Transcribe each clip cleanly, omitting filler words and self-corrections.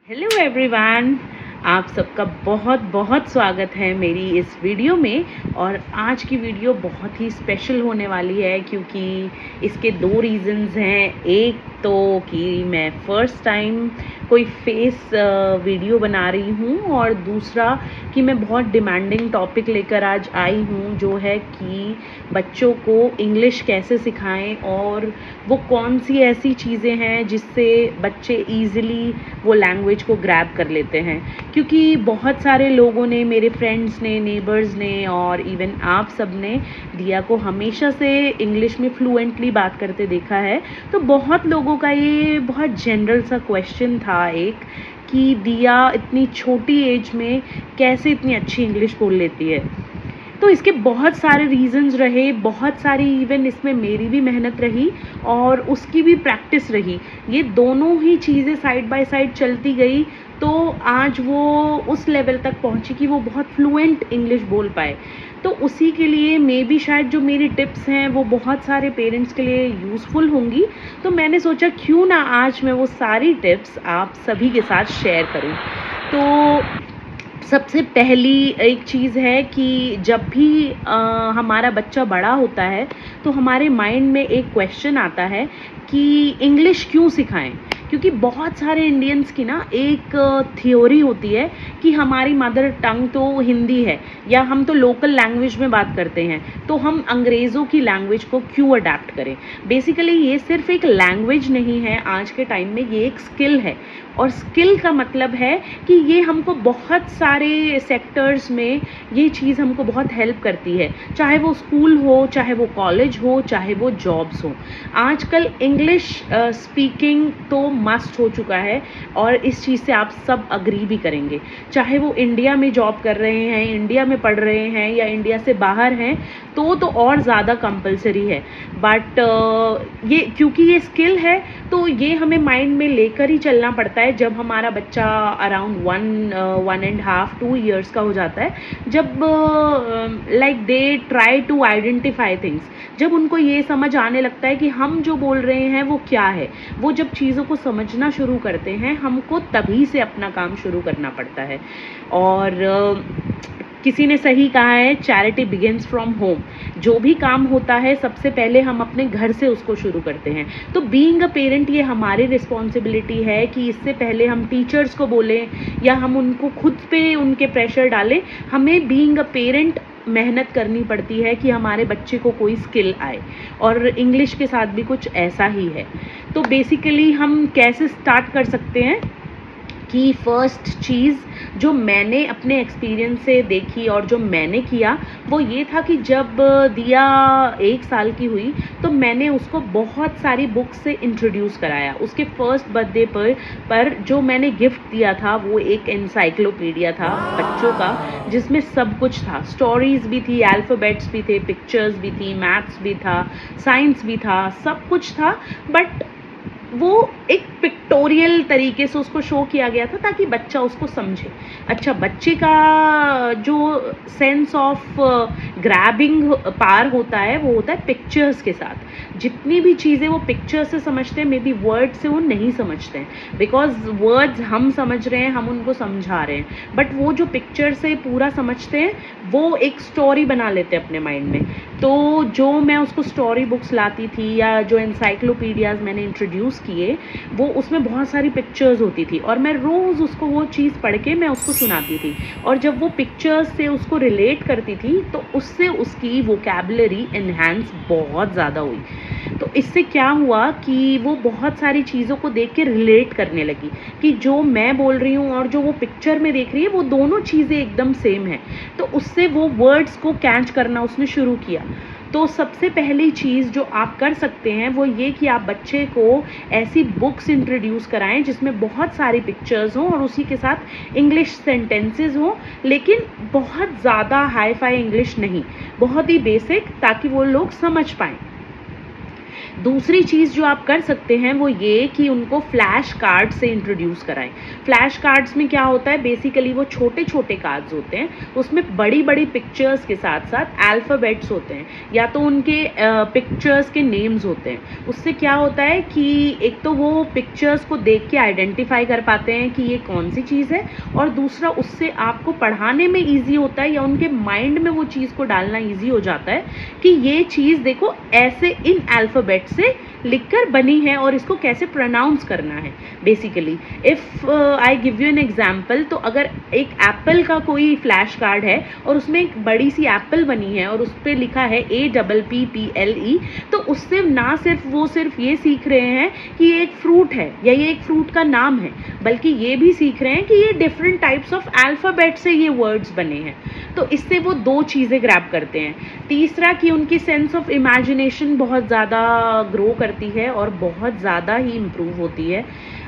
Hello everyone, आप सबका बहुत बहुत स्वागत है मेरी इस वीडियो में। और आज की वीडियो बहुत ही स्पेशल होने वाली है क्योंकि इसके दो रीज़न्स हैं। एक तो कि मैं फ़र्स्ट टाइम कोई फेस वीडियो बना रही हूँ, और दूसरा कि मैं बहुत डिमांडिंग टॉपिक लेकर आज आई हूँ, जो है कि बच्चों को इंग्लिश कैसे सिखाएं और वो कौन सी ऐसी चीज़ें हैं जिससे बच्चे ईज़िली वो लैंग्वेज को ग्रैब कर लेते हैं। क्योंकि बहुत सारे लोगों ने, मेरे फ्रेंड्स ने, नेबर्स ने और इवन आप सब ने दिया को हमेशा से इंग्लिश में फ्लुएंटली बात करते देखा है। तो बहुत लोगों का ये बहुत जनरल सा क्वेश्चन था एक, कि दिया इतनी छोटी एज में कैसे इतनी अच्छी इंग्लिश बोल लेती है। तो इसके बहुत सारे रीज़न्स रहे, बहुत सारी इवन इसमें मेरी भी मेहनत रही और उसकी भी प्रैक्टिस रही। ये दोनों ही चीज़ें साइड बाय साइड चलती गई, तो आज वो उस लेवल तक पहुंची कि वो बहुत फ्लुएंट इंग्लिश बोल पाए। तो उसी के लिए मे बी शायद जो मेरी टिप्स हैं वो बहुत सारे पेरेंट्स के लिए यूज़फुल होंगी। तो मैंने सोचा क्यों ना आज मैं वो सारी टिप्स आप सभी के साथ शेयर करूं। तो सबसे पहली एक चीज़ है कि जब भी हमारा बच्चा बड़ा होता है तो हमारे माइंड में एक क्वेश्चन आता है कि इंग्लिश क्यों सिखाएं। क्योंकि बहुत सारे इंडियंस की ना एक थ्योरी होती है कि हमारी मदर टंग तो हिंदी है या हम तो लोकल लैंग्वेज में बात करते हैं, तो हम अंग्रेज़ों की लैंग्वेज को क्यों अडेप्ट करें। बेसिकली ये सिर्फ एक लैंग्वेज नहीं है, आज के टाइम में ये एक स्किल है। और स्किल का मतलब है कि ये हमको बहुत सारे सेक्टर्स में ये चीज़ हमको बहुत हेल्प करती है, चाहे वो स्कूल हो, चाहे वो कॉलेज हो, चाहे वो जॉब्स हो। आजकल इंग्लिश स्पीकिंग तो मस्ट हो चुका है और इस चीज़ से आप सब अग्री भी करेंगे। चाहे वो इंडिया में जॉब कर रहे हैं, इंडिया में पढ़ रहे हैं या इंडिया से बाहर हैं, तो और ज़्यादा कंपलसरी है। बट ये क्योंकि ये स्किल है तो ये हमें माइंड में लेकर ही चलना पड़ता है। जब हमारा बच्चा अराउंड 1.5-2 ईयर्स का हो जाता है, जब like they try to identify things, जब उनको ये समझ आने लगता है कि हम जो बोल रहे हैं वो क्या है, वो जब चीज़ों को समझना शुरू करते हैं, हमको तभी से अपना काम शुरू करना पड़ता है। और किसी ने सही कहा है, चैरिटी बिगिंस फ्रॉम होम। जो भी काम होता है सबसे पहले हम अपने घर से उसको शुरू करते हैं। तो बीइंग अ पेरेंट ये हमारी रिस्पॉन्सिबिलिटी है कि इससे पहले हम टीचर्स को बोलें या हम उनको खुद पे उनके प्रेशर डालें, हमें बीइंग अ पेरेंट मेहनत करनी पड़ती है कि हमारे बच्चे को कोई स्किल आए। और इंग्लिश के साथ भी कुछ ऐसा ही है। तो बेसिकली हम कैसे स्टार्ट कर सकते हैं कि फर्स्ट चीज़ जो मैंने अपने एक्सपीरियंस से देखी और जो मैंने किया वो ये था कि जब दिया 1 साल की हुई तो मैंने उसको बहुत सारी बुक्स से इंट्रोड्यूस कराया। उसके फर्स्ट बर्थडे पर जो मैंने गिफ्ट दिया था वो एक एनसाइक्लोपीडिया था बच्चों का, जिसमें सब कुछ था। स्टोरीज़ भी थी, अल्फ़ाबेट्स भी थे, पिक्चर्स भी थी, मैथ्स भी था, साइंस भी था, सब कुछ था। बट वो एक पिक्टोरियल तरीके से उसको शो किया गया था ताकि बच्चा उसको समझे। अच्छा, बच्चे का जो सेंस ऑफ ग्रैबिंग पावर होता है वो होता है पिक्चर्स के साथ। जितनी भी चीज़ें वो पिक्चर से समझते हैं, मे बी वर्ड से वो नहीं समझते हैं, बिकॉज वर्ड्स हम समझ रहे हैं, हम उनको समझा रहे हैं, बट वो जो पिक्चर से पूरा समझते हैं वो एक स्टोरी बना लेते हैं अपने माइंड में। तो जो मैं उसको स्टोरी बुक्स लाती थी या जो एनसाइक्लोपीडियाज़ मैंने इंट्रोड्यूस किए, वो उसमें बहुत सारी पिक्चर्स होती थी और मैं रोज़ उसको वो चीज़ पढ़ के मैं उसको सुनाती थी। और जब वो पिक्चर्स से उसको रिलेट करती थी तो उससे उसकी वोकैबुलरी एनहांस बहुत ज़्यादा हुई। तो इससे क्या हुआ कि वो बहुत सारी चीज़ों को देख के रिलेट करने लगी कि जो मैं बोल रही हूँ और जो वो पिक्चर में देख रही है वो दोनों चीज़ें एकदम सेम है। तो उससे वो वर्ड्स को कैच करना उसने शुरू किया। तो सबसे पहली चीज़ जो आप कर सकते हैं वो ये कि आप बच्चे को ऐसी बुक्स इंट्रोड्यूस कराएं जिसमें बहुत सारी पिक्चर्स हों और उसी के साथ इंग्लिश सेंटेंसेस हों, लेकिन बहुत ज़्यादा हाई फाई इंग्लिश नहीं, बहुत ही बेसिक, ताकि वो लोग समझ पाएँ। दूसरी चीज़ जो आप कर सकते हैं वो ये कि उनको फ्लैश कार्ड से इंट्रोड्यूस कराएं। फ्लैश कार्ड्स में क्या होता है, बेसिकली वो छोटे छोटे कार्ड्स होते हैं, उसमें बड़ी बड़ी पिक्चर्स के साथ साथ अल्फ़ाबेट्स होते हैं या तो उनके पिक्चर्स के नेम्स होते हैं। उससे क्या होता है कि एक तो वो पिक्चर्स को देख के आइडेंटिफाई कर पाते हैं कि ये कौन सी चीज़ है, और दूसरा उससे आपको पढ़ाने में ईजी होता है या उनके माइंड में वो चीज़ को डालना ईजी हो जाता है कि ये चीज़ देखो ऐसे इन अल्फ़ाबेट से लिखकर बनी है और इसको कैसे प्रोनाउंस करना है। Basically if I give you an example, तो अगर एक एप्पल का कोई फ्लैश कार्ड है और उसमें एक बड़ी सी एप्पल बनी है और उस पर लिखा है APPLE, तो उससे ना सिर्फ ये सीख रहे हैं कि ये एक फ्रूट है या ये एक फ्रूट का नाम है, बल्कि ये भी सीख रहे हैं कि ये डिफरेंट टाइप्स ऑफ अल्फ़ाबेट से ये वर्ड्स बने हैं। तो इससे वो दो चीज़ें ग्रैब करते हैं। तीसरा कि उनकी सेंस ऑफ इमेजिनेशन बहुत ज़्यादा ग्रो करती है और बहुत ज़्यादा ही इम्प्रूव होती है।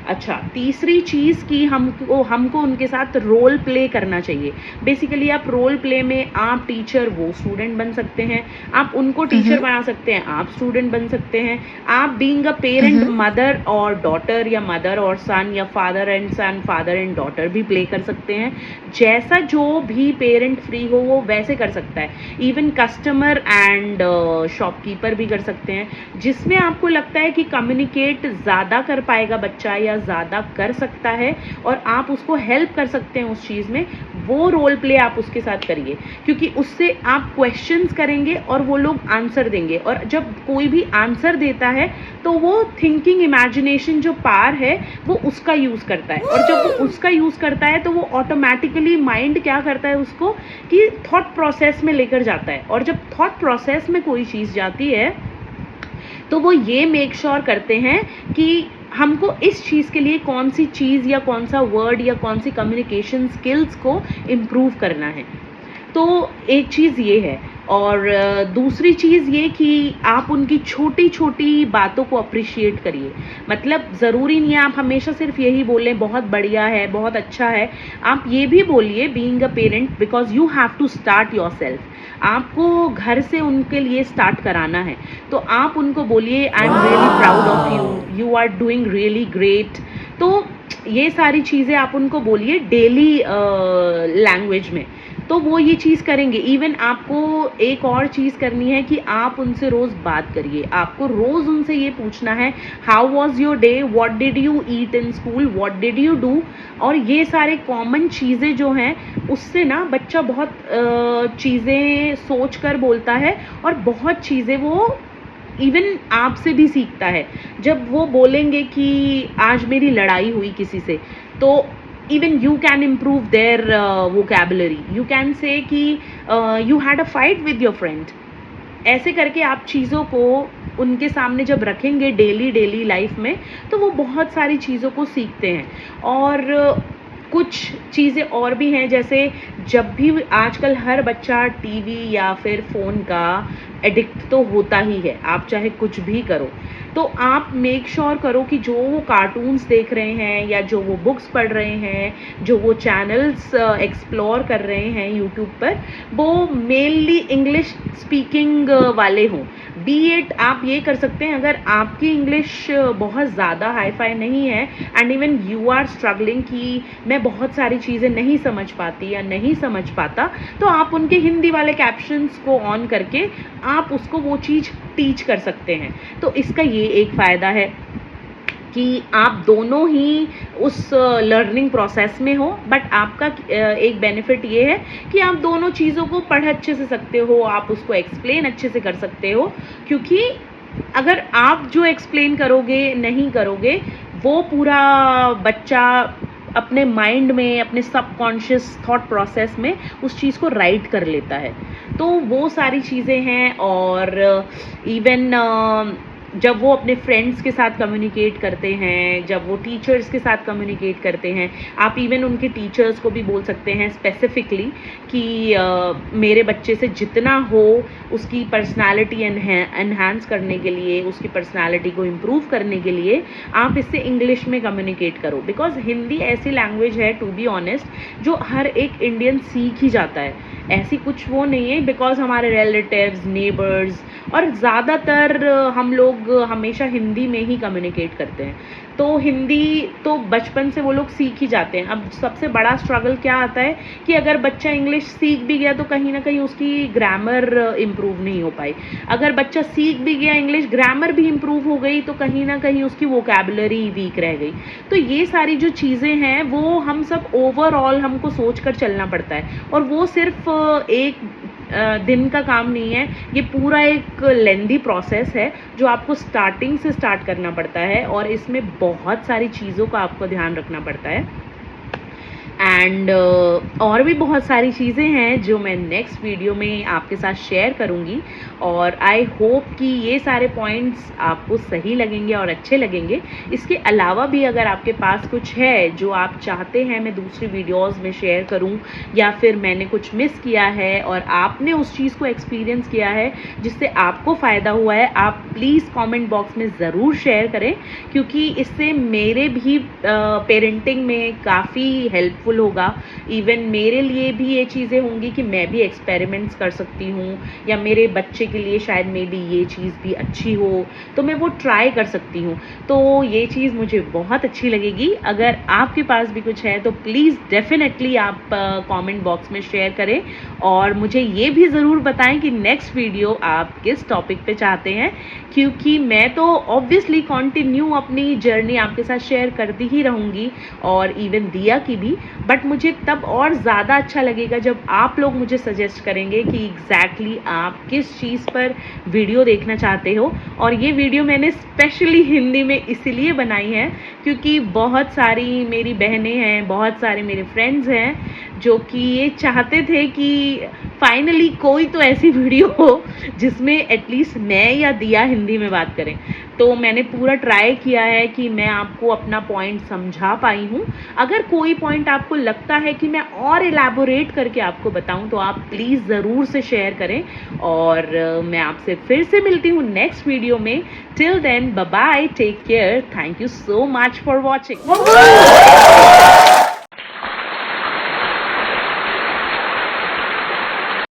अच्छा, तीसरी चीज़ कि हमको उनके साथ रोल प्ले करना चाहिए। बेसिकली आप रोल प्ले में आप टीचर वो स्टूडेंट बन सकते हैं, आप उनको टीचर बना सकते हैं, आप स्टूडेंट बन सकते हैं, आप बीइंग अ पेरेंट मदर और डॉटर या मदर और सन या father and son, father and daughter भी प्ले कर सकते हैं। जैसा जो भी पेरेंट फ्री हो वो वैसे कर सकता है। इवन कस्टमर एंड शॉपकीपर भी कर सकते हैं। जिसमें आपको लगता है कि कम्युनिकेट ज़्यादा कर पाएगा बच्चा या ज़्यादा कर सकता है और आप उसको हेल्प कर सकते हैं उस चीज़ में, वो रोल प्ले आप उसके साथ करिए, क्योंकि उससे आप क्वेश्चंस करेंगे और वो लोग आंसर देंगे। और जब कोई भी आंसर देता है तो वो थिंकिंग इमेजिनेशन जो पावर है वो उसका यूज़ करता है, और जब वो उसका यूज़ करता है तो वो ऑटोमेटिकली माइंड क्या करता है उसको कि थॉट प्रोसेस में लेकर जाता है। और जब थॉट प्रोसेस में कोई चीज़ जाती है तो वो ये मेक श्योर करते हैं कि हमको इस चीज़ के लिए कौन सी चीज़ या कौन सा वर्ड या कौन सी कम्युनिकेशन स्किल्स को इम्प्रूव करना है। तो एक चीज़ ये है, और दूसरी चीज़ ये कि आप उनकी छोटी छोटी बातों को अप्रिशिएट करिए। मतलब ज़रूरी नहीं है आप हमेशा सिर्फ यही बोलें बहुत बढ़िया है, बहुत अच्छा है। आप ये भी बोलिए being a parent, because you have to start yourself. आपको घर से उनके लिए स्टार्ट कराना है, तो आप उनको बोलिए I am really proud of you, you are doing really great. तो ये सारी चीज़ें आप उनको बोलिए डेली लैंग्वेज में, तो वो ये चीज़ करेंगे। इवन आपको एक और चीज़ करनी है कि आप उनसे रोज़ बात करिए। आपको रोज़ उनसे ये पूछना है how was your day, what did you eat in school, what did you do. और ये सारे कॉमन चीज़ें जो हैं उससे ना बच्चा बहुत चीज़ें सोच कर बोलता है और बहुत चीज़ें वो इवन आपसे भी सीखता है। जब वो बोलेंगे कि आज मेरी लड़ाई हुई किसी से, तो even you can improve their vocabulary. You can say कि you had a fight with your friend. ऐसे करके आप चीज़ों को उनके सामने जब रखेंगे डेली लाइफ में, तो वो बहुत सारी चीज़ों को सीखते हैं। और कुछ चीज़ें और भी हैं, जैसे जब भी आजकल हर बच्चा टीवी या फिर फ़ोन का एडिक्ट तो होता ही है, आप चाहे कुछ भी करो, तो आप मेक श्योर करो कि जो वो कार्टून्स देख रहे हैं या जो वो बुक्स पढ़ रहे हैं, जो वो चैनल्स एक्सप्लोर कर रहे हैं यूट्यूब पर, वो मेनली इंग्लिश स्पीकिंग वाले हों। बी इट आप ये कर सकते हैं, अगर आपकी इंग्लिश बहुत ज़्यादा हाई फाई नहीं है and even you are struggling कि मैं बहुत सारी चीज़ें नहीं समझ पाती या नहीं समझ पाता, तो आप उनके हिंदी वाले कैप्शंस को ऑन करके आप उसको वो चीज़ टीच कर सकते हैं। तो इसका ये एक फ़ायदा है कि आप दोनों ही उस लर्निंग प्रोसेस में हो, बट आपका एक बेनिफिट ये है कि आप दोनों चीज़ों को पढ़ अच्छे से सकते हो, आप उसको एक्सप्लेन अच्छे से कर सकते हो। क्योंकि अगर आप जो एक्सप्लेन करोगे नहीं करोगे, वो पूरा बच्चा अपने माइंड में, अपने सबकॉन्शियस थॉट प्रोसेस में उस चीज़ को राइट कर लेता है। तो वो सारी चीज़ें हैं। और इवन जब वो अपने फ्रेंड्स के साथ कम्युनिकेट करते हैं, जब वो टीचर्स के साथ कम्युनिकेट करते हैं, आप इवन उनके टीचर्स को भी बोल सकते हैं स्पेसिफिकली कि मेरे बच्चे से जितना हो उसकी पर्सनालिटी एनहांस करने के लिए, उसकी पर्सनालिटी को इम्प्रूव करने के लिए आप इससे इंग्लिश में कम्युनिकेट करो। बिकॉज हिंदी ऐसी लैंग्वेज है, टू बी ऑनेस्ट, जो हर एक इंडियन सीख ही जाता है। ऐसी कुछ वो नहीं है, बिकॉज हमारे रिलेटिव्स, नेबर्स और ज़्यादातर हम लोग हमेशा हिंदी में ही कम्युनिकेट करते हैं। तो हिंदी तो बचपन से वो लोग सीख ही जाते हैं। अब सबसे बड़ा स्ट्रगल क्या आता है कि अगर बच्चा इंग्लिश सीख भी गया तो कहीं ना कहीं उसकी ग्रामर इम्प्रूव नहीं हो पाई। अगर बच्चा सीख भी गया इंग्लिश, ग्रामर भी इम्प्रूव हो गई, तो कहीं ना कहीं उसकी वोकैबुलरी वीक रह गई। तो ये सारी जो चीज़ें हैं वो हम सब ओवरऑल हमको सोच कर चलना पड़ता है, और वो सिर्फ एक दिन का काम नहीं है। ये पूरा एक लेंदी प्रोसेस है जो आपको स्टार्टिंग से स्टार्ट करना पड़ता है, और इसमें बहुत सारी चीज़ों का आपको ध्यान रखना पड़ता है। एंड और भी बहुत सारी चीज़ें हैं जो मैं नेक्स्ट वीडियो में आपके साथ शेयर करूंगी, और आई होप कि ये सारे पॉइंट्स आपको सही लगेंगे और अच्छे लगेंगे। इसके अलावा भी अगर आपके पास कुछ है जो आप चाहते हैं मैं दूसरी वीडियोस में शेयर करूं, या फिर मैंने कुछ मिस किया है और आपने उस चीज़ को एक्सपीरियंस किया है जिससे आपको फ़ायदा हुआ है, आप प्लीज़ कमेंट बॉक्स में ज़रूर शेयर करें, क्योंकि इससे मेरे भी पेरेंटिंग में काफ़ी हेल्पफुल होगा। इवन मेरे लिए भी ये चीज़ें होंगी कि मैं भी एक्सपेरिमेंट्स कर सकती हूँ, या मेरे बच्चे के लिए शायद मे बी ये चीज़ भी अच्छी हो तो मैं वो ट्राई कर सकती हूँ। तो ये चीज़ मुझे बहुत अच्छी लगेगी। अगर आपके पास भी कुछ है तो प्लीज़ डेफिनेटली आप कमेंट बॉक्स में शेयर करें, और मुझे ये भी ज़रूर बताएं कि नेक्स्ट वीडियो आप किस टॉपिक पे चाहते हैं, क्योंकि मैं तो ऑब्वियसली कंटिन्यू अपनी जर्नी आपके साथ शेयर करती ही रहूँगी, और इवन दिया की भी। बट मुझे तब और ज़्यादा अच्छा लगेगा जब आप लोग मुझे सजेस्ट करेंगे कि एग्जैक्टली आप किस चीज़ पर वीडियो देखना चाहते हो। और ये वीडियो मैंने स्पेशली हिंदी में इसलिए बनाई है क्योंकि बहुत सारी मेरी बहनें हैं, बहुत सारे मेरे फ्रेंड्स हैं जो कि ये चाहते थे कि फाइनली कोई तो ऐसी वीडियो हो जिसमें एटलीस्ट मैं या दिया हिंदी में बात करें। तो मैंने पूरा ट्राई किया है कि मैं आपको अपना पॉइंट समझा पाई हूँ। अगर कोई पॉइंट आपको लगता है कि मैं और एलैबोरेट करके आपको बताऊँ तो आप प्लीज़ ज़रूर से शेयर करें, और मैं आपसे फिर से मिलती हूँ नेक्स्ट वीडियो में। Till then bye bye, take care, thank you so much for watching.